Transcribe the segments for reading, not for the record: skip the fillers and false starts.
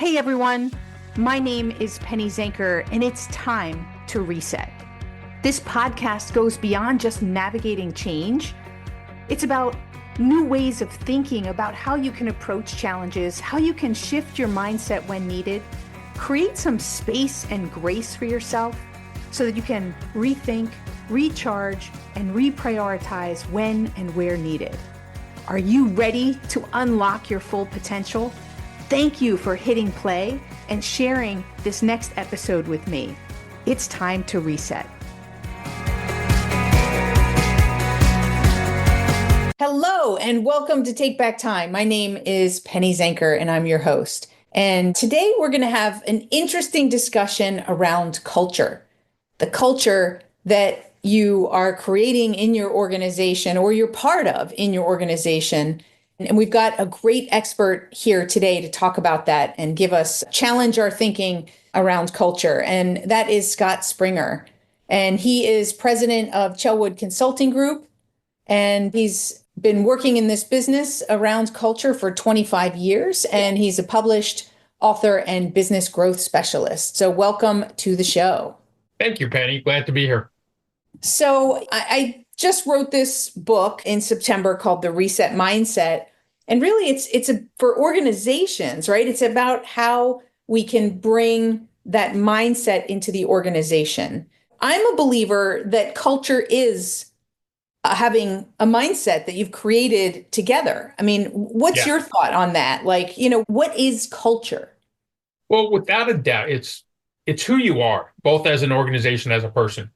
Hey everyone, my name is Penny Zanker, and it's time to reset. This podcast goes beyond just navigating change. It's about new ways of thinking about how you can approach challenges, how you can shift your mindset when needed, create some space and grace for yourself so that you can rethink, recharge, and reprioritize when and where needed. Are you ready to unlock your full potential? Thank you for hitting play and sharing this next episode with me. It's time to reset. Hello, and welcome to Take Back Time. My name is Penny Zanker, and I'm your host. And today we're going to have an interesting discussion around culture. The culture that you are creating in your organization or you're part of in your organization. And we've got a great expert here today to talk about that and challenge our thinking around culture. And that is Scott Springer. And he is president of Chelwood Consulting Group. And he's been working in this business around culture for 25 years. And he's a published author and business growth specialist. So welcome to the show. Thank you, Penny. Glad to be here. So I just wrote this book in September called The Reset Mindset. And really, it's for organizations, right? It's about how we can bring that mindset into the organization. I'm a believer that culture is having a mindset that you've created together. I mean, what's your thought on that? Like, what is culture? Well, without a doubt, it's who you are, both as an organization, as a person,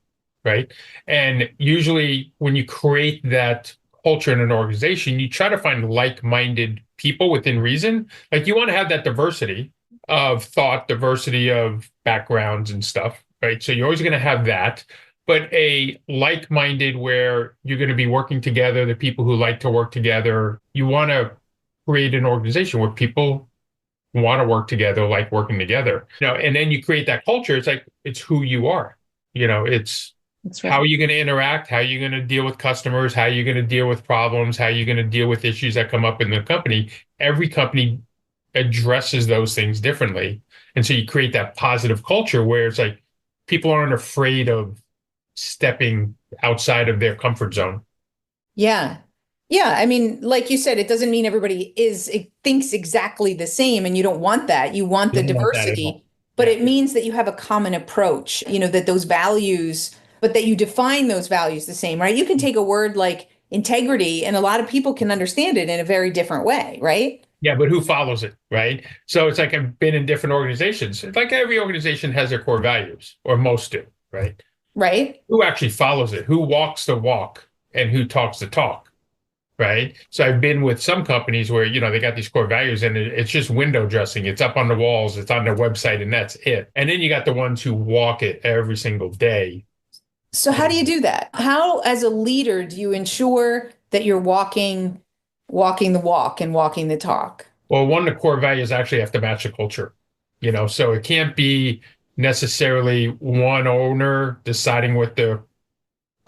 right? And usually when you create that culture in an organization, you try to find like-minded people within reason. Like you want to have that diversity of thought, diversity of backgrounds and stuff, right? So you're always going to have that, but a like-minded where you're going to be working together, the people who like to work together. You want to create an organization where people want to work together, like working together. And then you create that culture. It's like, it's who you are. That's right. How are you going to interact? How are you going to deal with customers? How are you going to deal with problems? How are you going to deal with issues that come up in the company? Every company addresses those things differently. And so you create that positive culture where it's like people aren't afraid of stepping outside of their comfort zone. Yeah. Yeah. I mean, like you said, it doesn't mean everybody thinks exactly the same, and you don't want that. You want the diversity, but it means that you have a common approach, that those values, but that you define those values the same, right? You can take a word like integrity and a lot of people can understand it in a very different way, right? Yeah, but who follows it, right? So it's like I've been in different organizations. It's like every organization has their core values, or most do, right? Right. Who actually follows it? Who walks the walk and who talks the talk, right? So I've been with some companies where, they got these core values and it's just window dressing. It's up on the walls, it's on their website, and that's it. And then you got the ones who walk it every single day. So how do you do that? How, as a leader, do you ensure that you're walking the walk and walking the talk? Well, one of the core values actually have to match the culture, so it can't be necessarily one owner deciding what the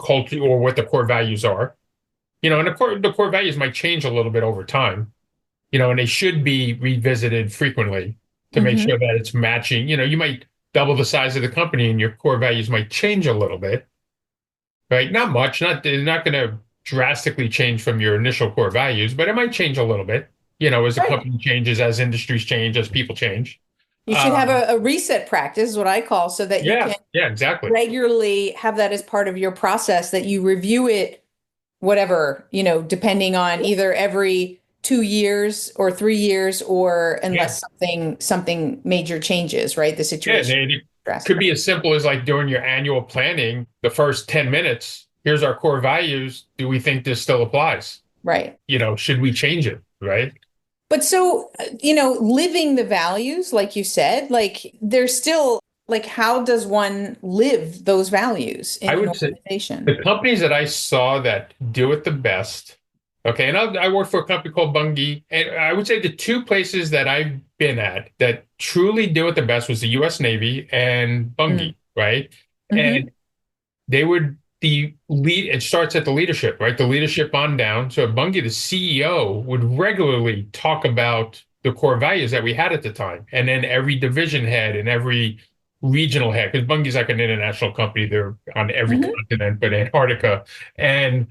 culture or what the core values are. And the core values might change a little bit over time, and they should be revisited frequently to make sure that it's matching. You might double the size of the company and your core values might change a little bit. Right? Not much, they're not going to drastically change from your initial core values, but it might change a little bit, as the company changes, as industries change, as people change. You should have a reset practice, is what I call, so that you can exactly. regularly have that as part of your process, that you review it, whatever, depending on either every 2 years or 3 years, or unless something major changes, right? The situation. It could be as simple as like during your annual planning, the first 10 minutes, here's our core values. Do we think this still applies? Right. Should we change it? Right. But so, living the values, like you said, like there's still, like, how does one live those values in an organization? The companies that I saw that do it the best. Okay. And I worked for a company called Bunge. And I would say the two places that I've been at that truly do it the best was the US Navy and Bunge, right? And they would, it starts at the leadership, right? The leadership on down. So at Bunge, the CEO would regularly talk about the core values that we had at the time. And then every division head and every regional head, because Bunge's like an international company, they're on every Mhm. continent but Antarctica. And,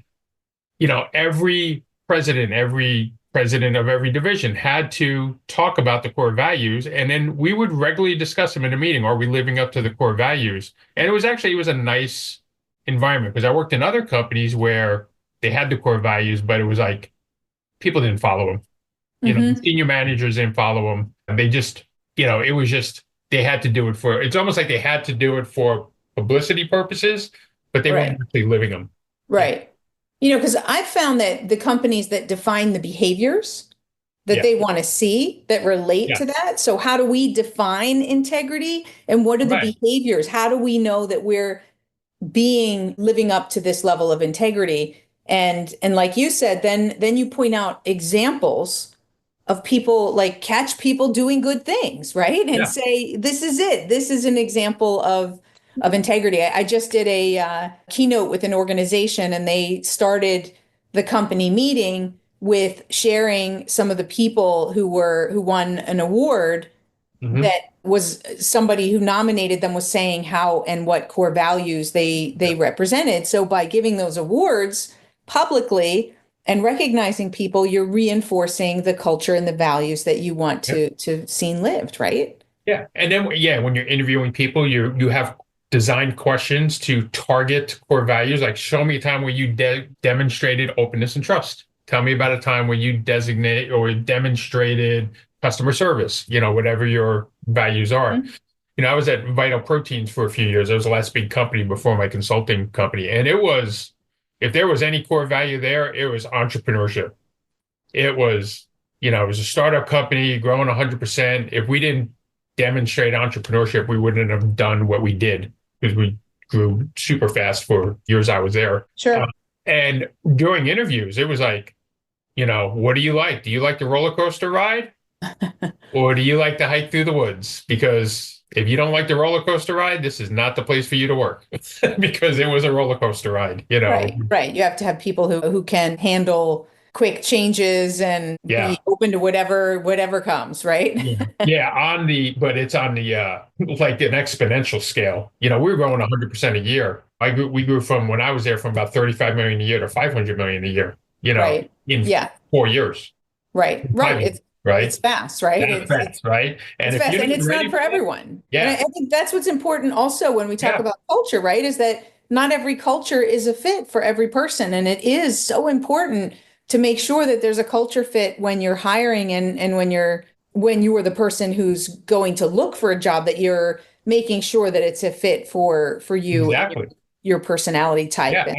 every president of every division had to talk about the core values. And then we would regularly discuss them in a meeting. Are we living up to the core values? And it was a nice environment because I worked in other companies where they had the core values, but it was like people didn't follow them. The Mhm. senior managers didn't follow them. They just, it was just they had to do it for. It's almost like they had to do it for publicity purposes, but they weren't Right. actually living them. Yeah, Right. Because I've found that the companies that define the behaviors that yeah, they want to see that relate yeah. to that. So how do we define integrity and what are the Right. behaviors? How do we know that we're being living up to this level of integrity? And like you said, then you point out examples of people, like catch people doing good things, right? And Yeah. say, this is it. This is an example of integrity. I just did a keynote with an organization, and they started the company meeting with sharing some of the people who won an award, Hmm. that was somebody who nominated them was saying how and what core values they represented. So by giving those awards publicly and recognizing people, you're reinforcing the culture and the values that you want Yeah. to seen lived, right? Yeah. And then, yeah, when you're interviewing people, you have designed questions to target core values. Like, show me a time where you demonstrated openness and trust. Tell me about a time where you designate or demonstrated customer service, whatever your values are. Mhm. I was at Vital Proteins for a few years. It was the last big company before my consulting company. And if there was any core value there, it was entrepreneurship. It was, it was a startup company growing 100%. If we didn't demonstrate entrepreneurship, we wouldn't have done what we did because we grew super fast for years I was there. Uh, Sure. and during interviews, it was like, what do you like? Do you like the roller coaster ride or do you like to hike through the woods? Because if you don't like the roller coaster ride, this is not the place for you to work because it was a roller coaster ride. Right, right. You have to have people who can handle quick changes and Yeah. be open to whatever comes, right? Yeah. Yeah, but it's on the like an exponential scale. We were growing 100% a year. We grew from when I was there from about 35 million a year to 500 million a year, Right. in Yeah. 4 years, Right. Right. 5 years, right? It's fast, right? That's fast, right? And It's if fast, you're and not it's not ready for for that, everyone. And yeah, I think that's what's important also when we talk yeah, about culture, right? Is that not every culture is a fit for every person. And it is so important to make sure that there's a culture fit when you're hiring and when you are the person who's going to look for a job, that you're making sure that it's a fit for you and exactly. your personality type. Yeah,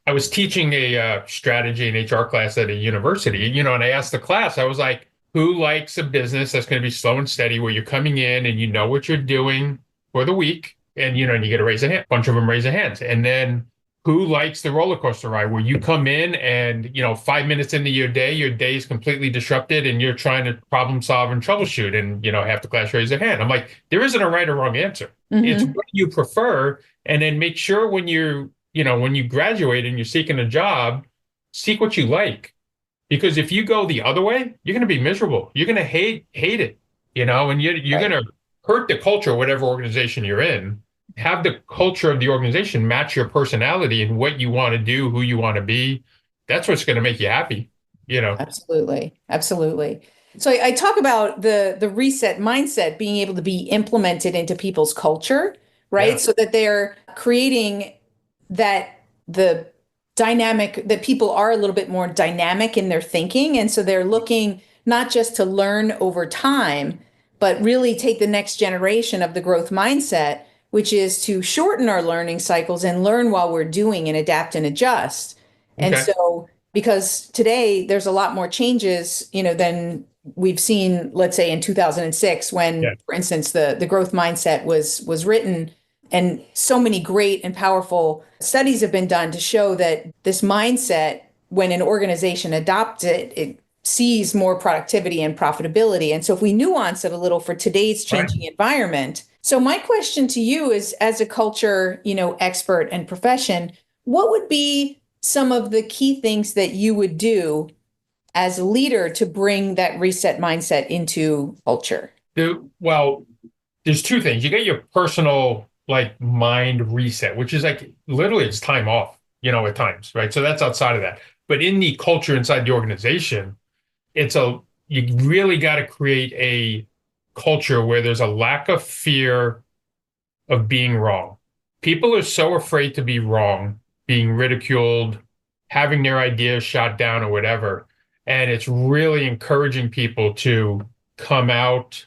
I was teaching a strategy and HR class at a university, and I asked the class, I was like, who likes a business that's going to be slow and steady, where you're coming in and you know what you're doing for the week, and and you get to raise a hand. A bunch of them raise their hands, and then who likes the roller coaster ride, where you come in and 5 minutes into your day is completely disrupted, and you're trying to problem solve and troubleshoot, and half the class raise their hand. I'm like, there isn't a right or wrong answer. It's Hmm. what you prefer, and then make sure when you graduate and you're seeking a job, seek what you like. Because if you go the other way, you're going to be miserable. You're going to hate it, and you're going Right. to hurt the culture, of whatever organization you're in. Have the culture of the organization match your personality and what you want to do, who you want to be. That's what's going to make you happy. Absolutely. Absolutely. So I talk about the reset mindset being able to be implemented into people's culture, right? Yeah. So that they're creating that the dynamic, that people are a little bit more dynamic in their thinking. And so they're looking not just to learn over time, but really take the next generation of the growth mindset, which is to shorten our learning cycles and learn while we're doing and adapt and adjust. And Okay. so, because today there's a lot more changes, than we've seen, let's say in 2006, Yeah. when, for instance, the growth mindset was written. And so many great and powerful studies have been done to show that this mindset, when an organization adopts it, it sees more productivity and profitability. And so if we nuance it a little for today's Right. changing environment. So my question to you is, as a culture, expert and profession, what would be some of the key things that you would do as a leader to bring that reset mindset into culture? Well, there's two things. You get your personal like mind reset, which is like literally it's time off, at times, right? So that's outside of that. But in the culture inside the organization, you really got to create a culture where there's a lack of fear of being wrong. People are so afraid to be wrong, being ridiculed, having their ideas shot down or whatever. And it's really encouraging people to come out,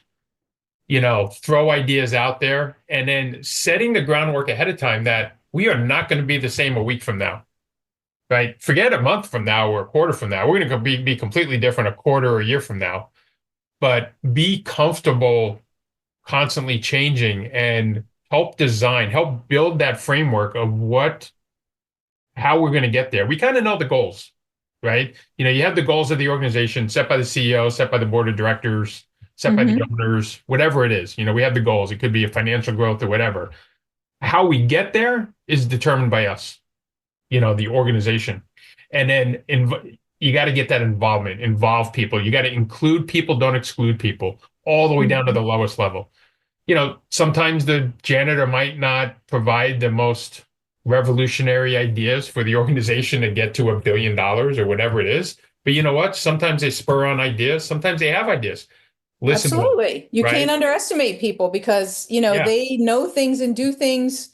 throw ideas out there and then setting the groundwork ahead of time that we are not going to be the same a week from now, right? Forget a month from now or a quarter from now. We're going to be completely different a quarter or a year from now, but be comfortable constantly changing and help build that framework of how we're going to get there. We kind of know the goals, right? You have the goals of the organization set by the CEO, set by the board of directors, set by the owners, whatever it is. We have the goals. It could be a financial growth or whatever. How we get there is determined by us, the organization. And then you got to get that involvement, involve people. You got to include people, don't exclude people, all the way down to the lowest level. Sometimes the janitor might not provide the most revolutionary ideas for the organization to get to $1 billion or whatever it is. But you know what? Sometimes they spur on ideas. Sometimes they have ideas. Listen to them, Absolutely. You right? can't underestimate people because, Yeah. they know things and do things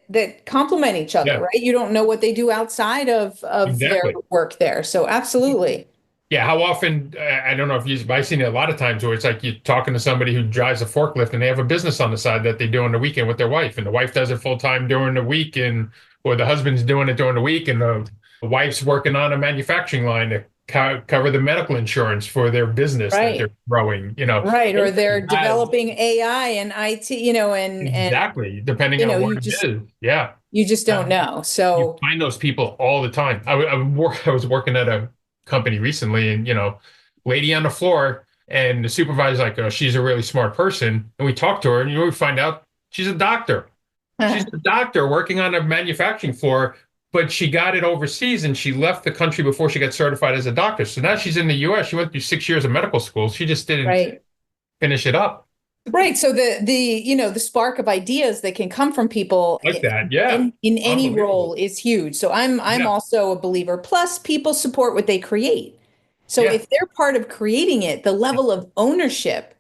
that complement each other, Yeah. right? You don't know what they do outside of their Exactly. work there. So absolutely. Yeah, how often, I don't know I've seen it a lot of times where it's like you're talking to somebody who drives a forklift and they have a business on the side that they do on the weekend with their wife, and the wife does it full time during the week, or the husband's doing it during the week, and the wife's working on a manufacturing line to cover the medical insurance for their business that they're growing, Right. Or they're developing AI and IT, exactly, depending on what it is. Yeah. You just don't know. You So find those people all the time. I was working at a company recently, and lady on the floor, and the supervisor's like, "Oh, she's a really smart person." And we talked to her, and we find out she's a doctor. She's a doctor working on a manufacturing floor, but she got it overseas, and she left the country before she got certified as a doctor. So now she's in the U.S. She went through 6 years of medical school. She just didn't finish it up. Right. So the spark of ideas that can come from people Like that. Yeah. in any Unbelievable. role is huge. So I'm Yeah. also a believer. Plus, people support what they create. So Yeah. if they're part of creating it, the level of ownership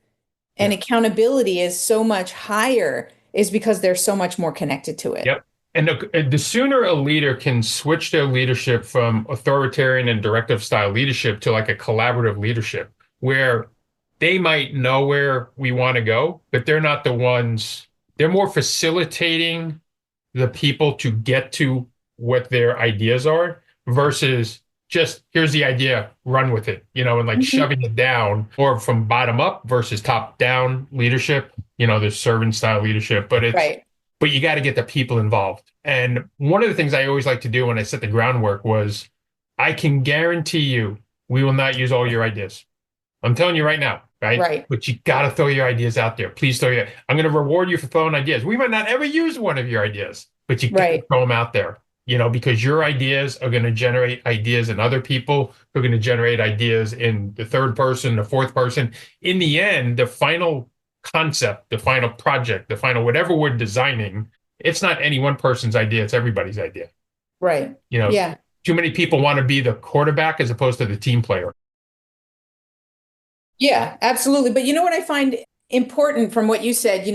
and Yeah. accountability is so much higher, is because they're so much more connected to it. Yep. And the sooner a leader can switch their leadership from authoritarian and directive style leadership to like a collaborative leadership, where they might know where we want to go, but they're not the ones, they're more facilitating the people to get to what their ideas are versus just here's the idea, run with it, and like shoving it down, or from bottom up versus top down leadership, there's servant style leadership, but but you got to get the people involved. And one of the things I always like to do when I set the groundwork was I can guarantee you we will not use all your ideas. I'm telling you right now, right? But you got to throw your ideas out there. Please I'm going to reward you for throwing ideas. We might not ever use one of your ideas, but you got to throw them out there, because your ideas are going to generate ideas in other people who are going to generate ideas in the third person, the fourth person. In the end, the final concept, the final project, the final whatever we're designing, it's not any one person's idea, it's everybody's idea. Right. Too many people want to be the quarterback as opposed to the team player. Yeah, absolutely. But you know what I find important from what you said,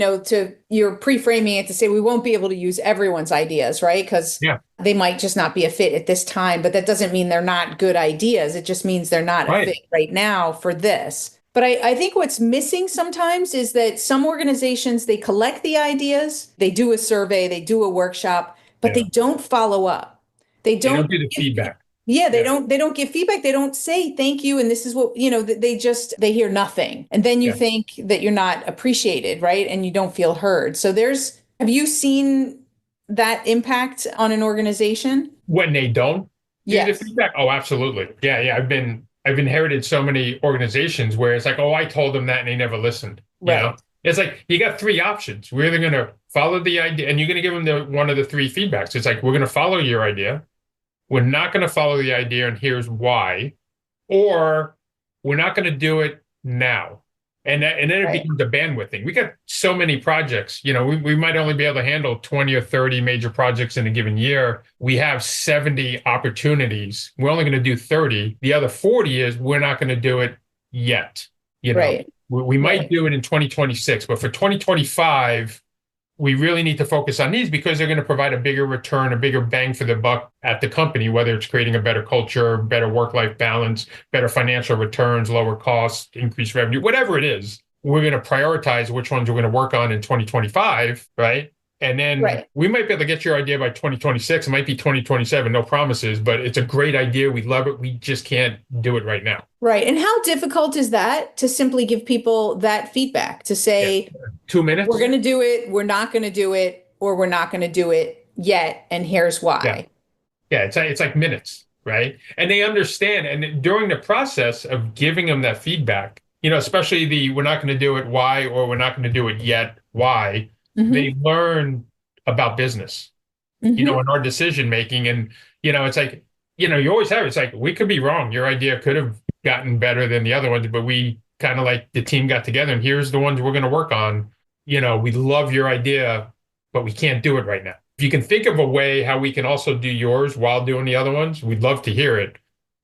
you're pre-framing it to say we won't be able to use everyone's ideas, right? Because they might just not be a fit at this time, but that doesn't mean they're not good ideas. It just means they're not a fit right now for this. But I think what's missing sometimes is that some organizations, they collect the ideas, they do a survey, they do a workshop, but they don't follow up. They don't do the feedback. Yeah, they don't give feedback. They don't say thank you. And this is what, they hear nothing. And then you think that you're not appreciated, right? And you don't feel heard. So have you seen that impact on an organization? When they don't do the feedback? Oh, absolutely. Yeah. I've inherited so many organizations where it's like, oh, I told them that and they never listened. It's like, you got three options. We're either going to follow the idea and you're going to give them one of the three feedbacks. It's like, we're going to follow your idea. We're not going to follow the idea, and here's why. or we're not going to do it now. And then it Right. becomes a bandwidth thing. We got so many projects, we might only be able to handle 20 or 30 major projects in a given year. We have 70 opportunities. We're only going to do 30. The other 40 is we're not going to do it yet. Right. We might Right. do it in 2026, but for 2025, we really need to focus on these because they're going to provide a bigger return, a bigger bang for the buck at the company, whether it's creating a better culture, better work-life balance, better financial returns, lower costs, increased revenue, whatever it is. We're going to prioritize which ones we're going to work on in 2025, right? And then Right. we might be able to get your idea by 2026. It might be 2027, no promises, but it's a great idea. We love it. We just can't do it right now. Right. And how difficult is that to simply give people that feedback to Yeah. say, 2 minutes? we're going to do it, we're not going to do it, or we're not going to do it yet, and here's Yeah. why. Yeah, it's like minutes, right? And they understand. And during the process of giving them that feedback, especially the we're not going to do it, why, or we're not going to do it yet, why, Hmm. they learn about business, Hmm. and our decision making. And, it's like, you always have, it's like, we could be wrong. Your idea could have gotten better than the other ones, but we kind of like the team got together and here's the ones we're going to work on. We love your idea, but we can't do it right now. If you can think of a way how we can also do yours while doing the other ones, we'd love to hear it.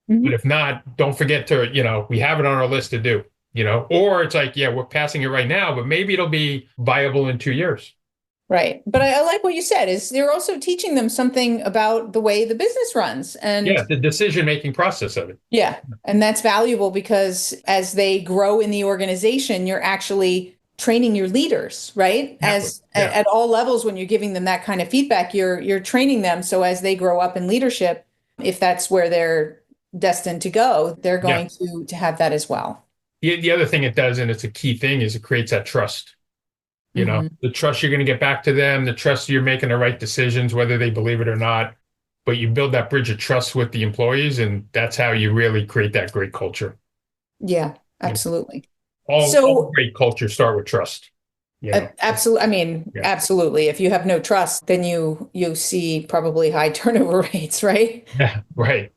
But Hmm. if not, don't forget to, we have it on our list to do, or it's like, yeah, we're passing it right now, but maybe it'll be viable in 2 years. Right. But I like what you said is you're also teaching them something about the way the business runs. Yeah, And the decision-making process of it. yeah, and that's valuable because as they grow in the organization, you're actually training your leaders, right? Exactly. As Yeah. at all levels, when you're giving them that kind of feedback, you're training them. So as they grow up in leadership, if that's where they're destined to go, they're Yeah. going to have that as well. The other thing it does, and it's a key thing, is it creates that trust. Hmm. The trust you're going to get back to them, the trust you're making the right decisions, whether they believe it or not. But you build that bridge of trust with the employees, and that's how you really create that great culture. Yeah, You know, absolutely. all So great cultures start with trust. absolutely, I mean, Yeah, absolutely. If you have no trust, then you see probably high turnover rates, right? yeah, right.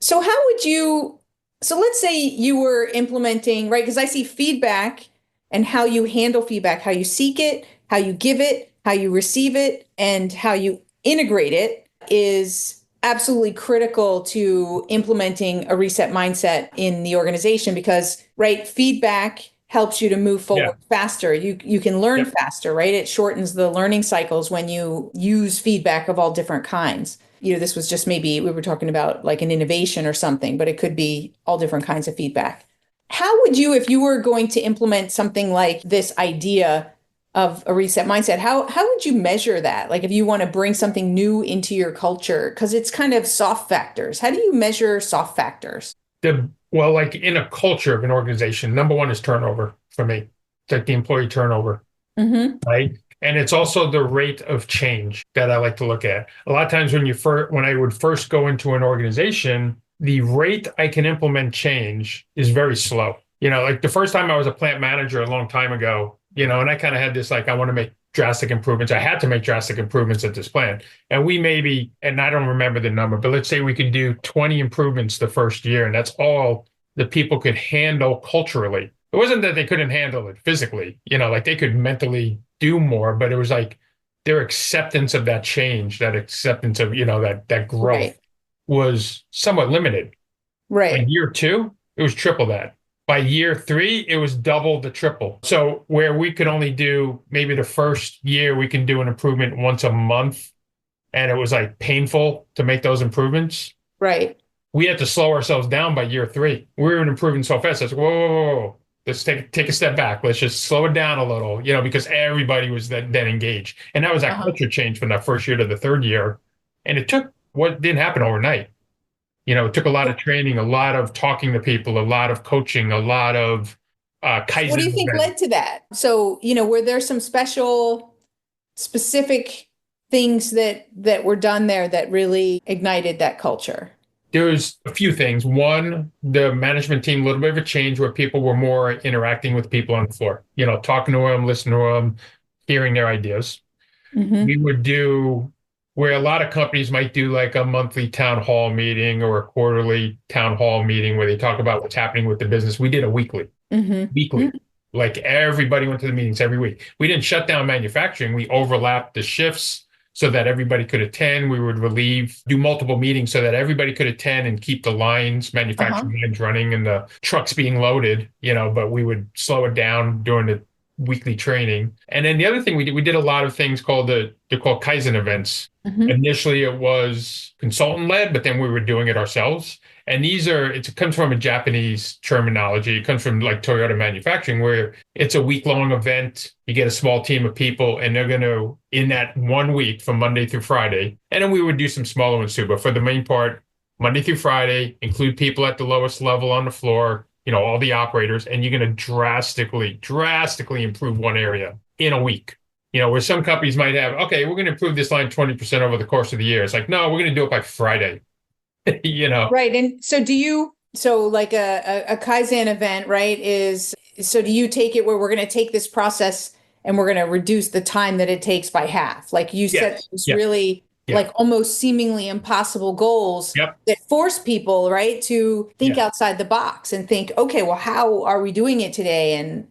So how would you, so let's say you were implementing, right? Because I see feedback and how you handle feedback, how you seek it, how you give it, how you receive it, and how you integrate it is absolutely critical to implementing a reset mindset in the organization because, right, feedback helps you to move Yeah, forward faster. You can learn yep, faster, right? It shortens the learning cycles when you use feedback of all different kinds. This was just maybe we were talking about like an innovation or something, but it could be all different kinds of feedback. How would you, if you were going to implement something like this idea of a reset mindset, how would you measure that? Like if you want to bring something new into your culture, because it's kind of soft factors. How do you measure soft factors? well, like in a culture of an organization, number one is turnover for me. It's like the employee turnover. Hmm. Right? And it's also the rate of change that I like to look at. A lot of times when I would first go into an organization, the rate I can implement change is very slow. Like the first time I was a plant manager a long time ago, and I kind of had this like I want to make drastic improvements. I had to make drastic improvements at this plant. And and I don't remember the number, but let's say we could do 20 improvements the first year, and that's all the people could handle culturally. It wasn't that they couldn't handle it physically, like they could mentally do more, but it was like their acceptance of that change, that acceptance of, that growth Right, was somewhat limited. By right, year two, it was triple that. By year three, it was double the triple. So where we could only do maybe the first year, we can do an improvement once a month. And it was like painful to make those improvements. right. We had to slow ourselves down by year three. We were improving so fast. I was like, whoa, whoa, whoa, whoa. Let's take a step back. Let's just slow it down a little, because everybody was then engaged. And that was that Uh-huh. culture change from that first year to the third year. And it took what didn't happen overnight. It took a lot of training, a lot of talking to people, a lot of coaching, a lot of What do Kaizen you think events. led to that? So, were there some specific things that were done there that really ignited that culture? There was a few things. One, the management team, a little bit of a change where people were more interacting with people on the floor, talking to them, listening to them, hearing their ideas. Hmm. We would do where a lot of companies might do like a monthly town hall meeting or a quarterly town hall meeting where they talk about what's happening with the business. We did a weekly. Like everybody went to the meetings every week. We didn't shut down manufacturing. We overlapped the shifts so that everybody could attend. We would do multiple meetings so that everybody could attend and keep the Uh-huh. manufacturing lines running and the trucks being loaded, but we would slow it down during the weekly training. And then the other thing we did a lot of things they're called Kaizen events. Hmm. Initially it was consultant led, but then we were doing it ourselves. And it comes from a Japanese terminology. It comes from like Toyota manufacturing, where it's a week-long event. You get a small team of people, and they're going to, in that 1 week from Monday through Friday, and then we would do some smaller ones too. But for the main part, Monday through Friday, include people at the lowest level on the floor, all the operators, and you're going to drastically improve one area in a week. Where some companies might have, okay, we're going to improve this line 20% over the course of the year. It's like, no, we're going to do it by Friday. Right. And so so like a Kaizen event, right, so do you take it where we're going to take this process and we're going to reduce the time that it takes by half? Like you set Yes. this Yeah. really Yeah. like almost seemingly impossible goals Yep. that force people, right, to think Yeah. outside the box and think, okay, well, how are we doing it today? And,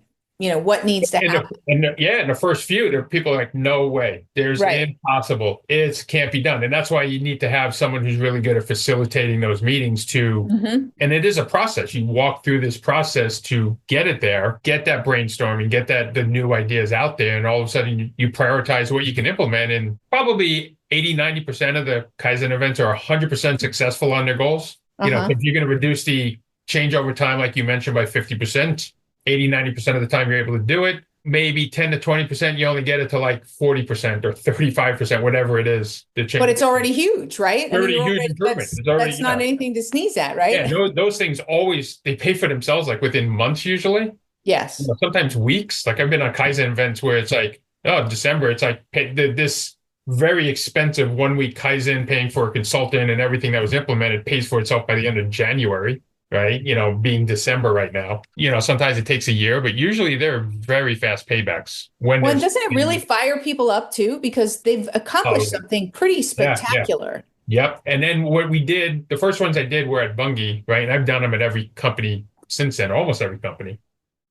what needs to happen? In the first few, there are people like, no way, there's Right. impossible. It can't be done. And that's why you need to have someone who's really good at facilitating those meetings Hmm. and it is a process. You walk through this process to get it there, get that brainstorming, get the new ideas out there. And all of a sudden you prioritize what you can implement. And probably 80-90% of the Kaizen events are 100% successful on their goals. Uh-huh. If you're going to reduce the changeover time, like you mentioned, by 50%, 80-90% of the time you're able to do it. Maybe 10 to 20%, you only get it to like 40% or 35%, whatever it is, the But change. it's already huge, right? I mean, Already a huge improvement. It's already, that's not anything to sneeze at, yeah, right? those things always they pay for themselves like within months usually. Yes. Sometimes weeks. Like I've been on Kaizen events where it's like, oh, December, it's like this very expensive 1 week Kaizen paying for a consultant and everything that was implemented pays for itself by the end of January, right? Being December right now. Sometimes it takes a year, but usually they're very fast paybacks when Well, and there's doesn't it really fire people up too? Because they've accomplished oh something pretty yeah, yeah. spectacular. Yep. And then what we did, the first ones I did were at Bungie, right? And I've done them at every company since then, almost every company.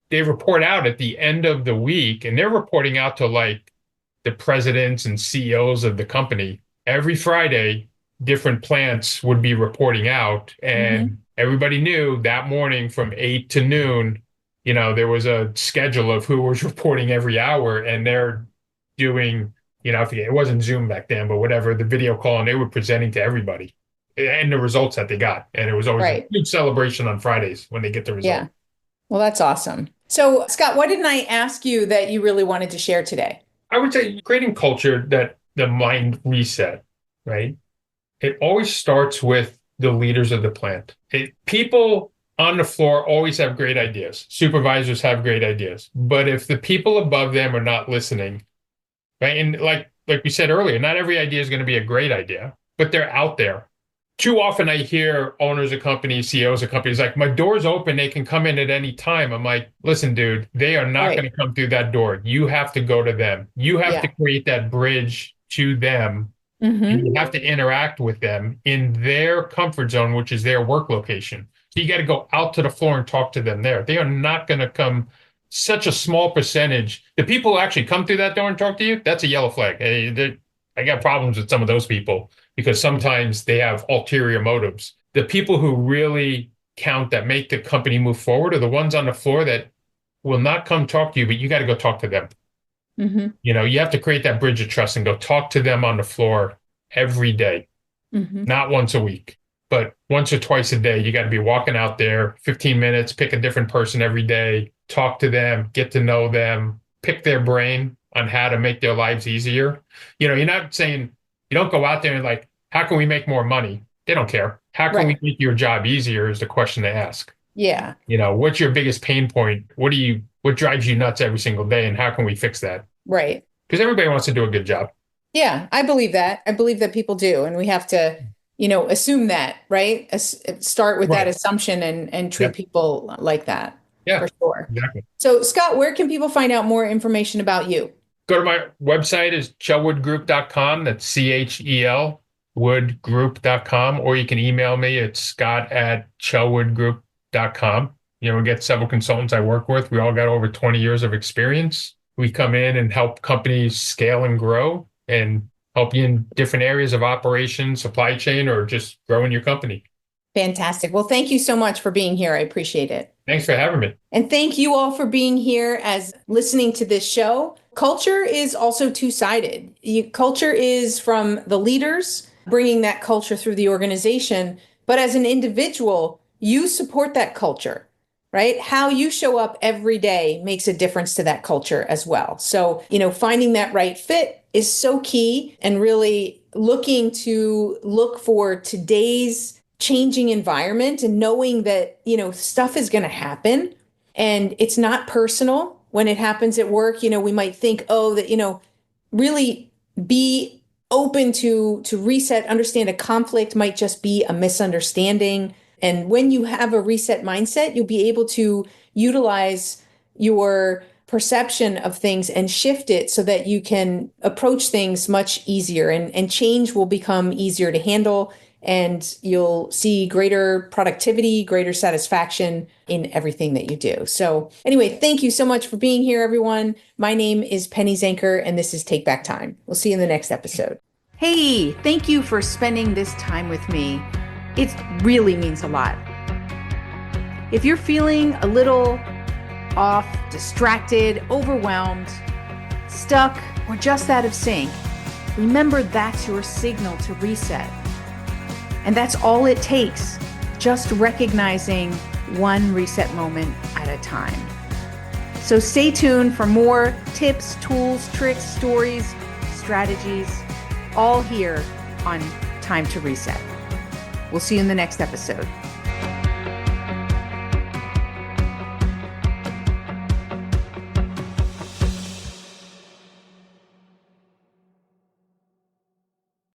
They report out at the end of the week, and they're reporting out to like the presidents and CEOs of the company. Every Friday, different plants would be reporting out, Hmm. and everybody knew that morning from 8 to noon, there was a schedule of who was reporting every hour, and they're doing, it wasn't Zoom back then, but whatever, the video call, and they were presenting to everybody and the results that they got. And it was always a Right. huge celebration on Fridays when they get the result. Yeah. Well, that's awesome. So, Scott, what didn't I ask you that you really wanted to share today? I would say creating culture that the mind reset, right? It always starts with the leaders of the plant. People on the floor always have great ideas. Supervisors have great ideas. But if the people above them are not listening, right? And like we said earlier, not every idea is going to be a great idea, but they're out there. Too often I hear owners of companies, CEOs of companies like, my door's open, they can come in at any time. I'm like, listen, dude, they are not going Right. to come through that door. You have to go to them. You have to Yeah. create that bridge to them. And Hmm. you have to interact with them in their comfort zone, which is their work location. So you got to go out to the floor and talk to them there. They are not going to come, such a small percentage. The people who actually come through that door and talk to you, that's a yellow flag. I got problems with some of those people because sometimes they have ulterior motives. The people who really count that make the company move forward are the ones on the floor that will not come talk to you, but you got to go talk to them. Hmm. You have to create that bridge of trust and go talk to them on the floor every day, Hmm. not once a week, but once or twice a day. You got to be walking out there 15 minutes, pick a different person every day, talk to them, get to know them, pick their brain on how to make their lives easier. You're not saying, you don't go out there and like, how can we make more money? They don't care. How can we Right. make your job easier is the question they ask. Yeah. What's your biggest pain point? What drives you nuts every single day? And how can we fix that? Right. Because everybody wants to do a good job. Yeah. I believe that. I believe that people do. And we have to, assume that, right? Start with that Right. assumption and treat Yep. people like that Yeah, for sure. exactly. So, Scott, where can people find out more information about you? Go to my website is chelwoodgroup.com. That's CHEL woodgroup.com, or you can email me at scott@chelwoodgroup.com. We get several consultants I work with. We all got over 20 years of experience. We come in and help companies scale and grow and help you in different areas of operations, supply chain, or just growing your company. Fantastic. Well, thank you so much for being here. I appreciate it. Thanks for having me. And thank you all for being here as listening to this show. Culture is also two-sided. Culture is from the leaders bringing that culture through the organization, but as an individual, you support that culture, right? How you show up every day makes a difference to that culture as well. So, finding that right fit is so key, and really look for today's changing environment and knowing that, stuff is going to happen and it's not personal when it happens at work. We might think, really be open to reset, understand a conflict might just be a misunderstanding. And when you have a reset mindset, you'll be able to utilize your perception of things and shift it so that you can approach things much easier, and change will become easier to handle, and you'll see greater productivity, greater satisfaction in everything that you do. So anyway, thank you so much for being here, everyone. My name is Penny Zenker, and this is Take Back Time. We'll see you in the next episode. Hey, thank you for spending this time with me. It really means a lot. If you're feeling a little off, distracted, overwhelmed, stuck, or just out of sync, remember that's your signal to reset. And that's all it takes, just recognizing one reset moment at a time. So stay tuned for more tips, tools, tricks, stories, strategies, all here on Time to Reset. We'll see you in the next episode.